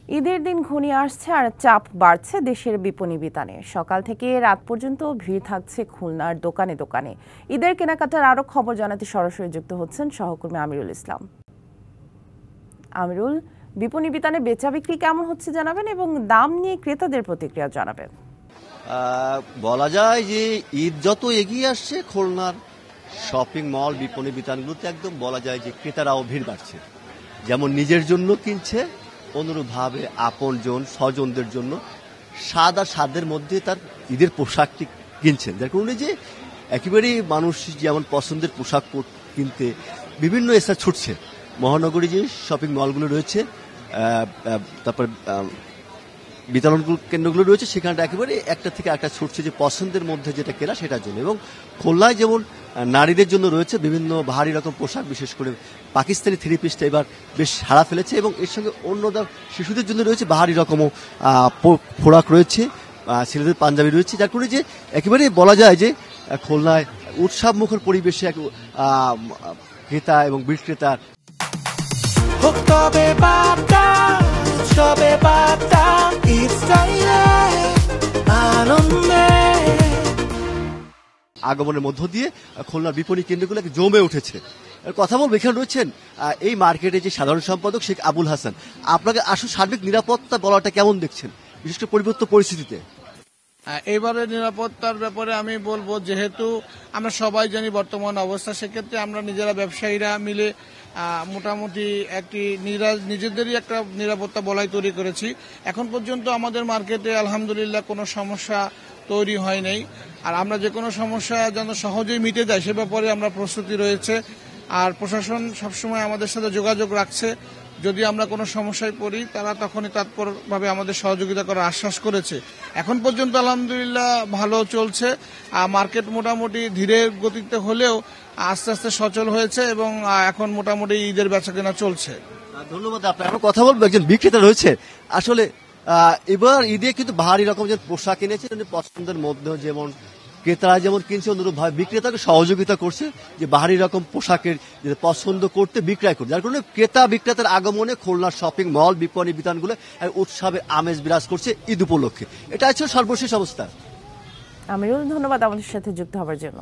ঈদের দিন ঘনিয়ে আসছে আর চাপ বাড়ছে দেশের বিপণী বিতানে। সকাল থেকে রাত পর্যন্ত ভিড় থাকছে খুলনার দোকানে দোকানে। ঈদের কেনাকাটার আরো খবর জানাতে সরাসরি যুক্ত হচ্ছেন সহকর্মী আমিরুল ইসলাম। আমিরুল, বিপণী বিতানে বেচা বিক্রি কেমন হচ্ছে জানাবেন এবং দাম নিয়ে ক্রেতাদের প্রতিক্রিয়া জানাবেন। বলা যায় যে ঈদ যত এগিয়ে আসছে খুলনার শপিং মল বিপণী বিতানগুলোতে একদম বলা যায় যে ক্রেতারাও ভিড় বাড়ছে। যেমন নিজের জন্য কিনছে, অনুরূপভাবে আপনজন স্বজনদের জন্য স্বাদ আর স্বাদের মধ্যে তার ঈদের পোশাকটি কিনছেন, যার কারণে যে একেবারেই মানুষ যেমন পছন্দের পোশাক কিনতে বিভিন্ন স্থানে ছুটছে। মহানগরী যে শপিং মলগুলো রয়েছে, তারপর বিতরণ কেন্দ্রগুলো রয়েছে, সেখানটা একেবারে একটা থেকে একটা ছুটছে যে পছন্দের মধ্যে যেটা কেনা সেটার জন্য। এবং খুলনায় যেমন নারীদের জন্য রয়েছে বিভিন্ন ভারী রকম পোশাক, বিশেষ করে পাকিস্তানি থ্রি পিসটা এবার বেশ সাড়া ফেলেছে, এবং এর সঙ্গে অন্যরা শিশুদের জন্য রয়েছে ভারী রকমও পোড়াক রয়েছে, ছেলেদের পাঞ্জাবি রয়েছে, যার কারণে যে একেবারে বলা যায় যে খুলনায় উৎসব মুখর পরিবেশে এক ক্রেতা এবং বিক্রেতার আগমনের মধ্য দিয়ে খুলনার বিপণী কেন্দ্রগুলো জমে উঠেছে। কথা বলবো, এখানে রয়েছেন এই মার্কেটে যে সাধারণ সম্পাদক শেখ আবুল হাসান। আপনাকে আসলে সার্বিক নিরাপত্তা বলাটা কেমন দেখছেন, বিশেষ করে পরিবর্তিত পরিস্থিতিতে? এবারে নিরাপত্তার ব্যাপারে আমি বলবো, যেহেতু আমরা সবাই জানি বর্তমান অবস্থা, সেক্ষেত্রে আমরা নিজেরা ব্যবসায়ীরা মিলে মোটামুটি একটি নিজেদেরই একটা নিরাপত্তা বলয় তৈরি করেছি। এখন পর্যন্ত আমাদের মার্কেটে আলহামদুলিল্লাহ কোনো সমস্যা তৈরি হয় নাই। আর আমরা যে কোনো সমস্যা যেন সহজেই মিটে যায় সে ব্যাপারে আমরা প্রস্তুতি রয়েছে। আর প্রশাসন সবসময় আমাদের সাথে যোগাযোগ রাখছে, যদি আমরা কোনো সমস্যায় পড়ি তারা তখনই তৎপরভাবে আমাদের সহযোগিতা করার আশ্বাস করেছে। এখন পর্যন্ত আলহামদুলিল্লাহ ভালো চলছে। মার্কেট মোটামুটি ধীরে গতিতে হলেও আস্তে আস্তে সচল হয়েছে এবং এখন মোটামুটি ঈদের বেচাকেনা চলছে। ধন্যবাদ আপনার। কথা বলবো, একজন বিক্রেতা রয়েছে। আসলে এবার ঈদে কিন্তু ভারী রকম যে পোশাক কিনেছে পছন্দের মধ্যে, যেমন ক্রেতারা যেমন কিনছে, অনুরূপভাবে বিক্রেতাকে সহযোগিতা করছে যে ভারী রকম পোশাকের পছন্দ করতে বিক্রয় করতে, যার কারণে ক্রেতা বিক্রেতার আগমনে খুলনার শপিং মল বিপণী বিতানগুলো উৎসবের আমেজ বিরাজ করছে ঈদ উপলক্ষে। এটা হচ্ছে সর্বশেষ অবস্থা। আমিরুল, ধন্যবাদ আমাদের সাথে যুক্ত হওয়ার জন্য।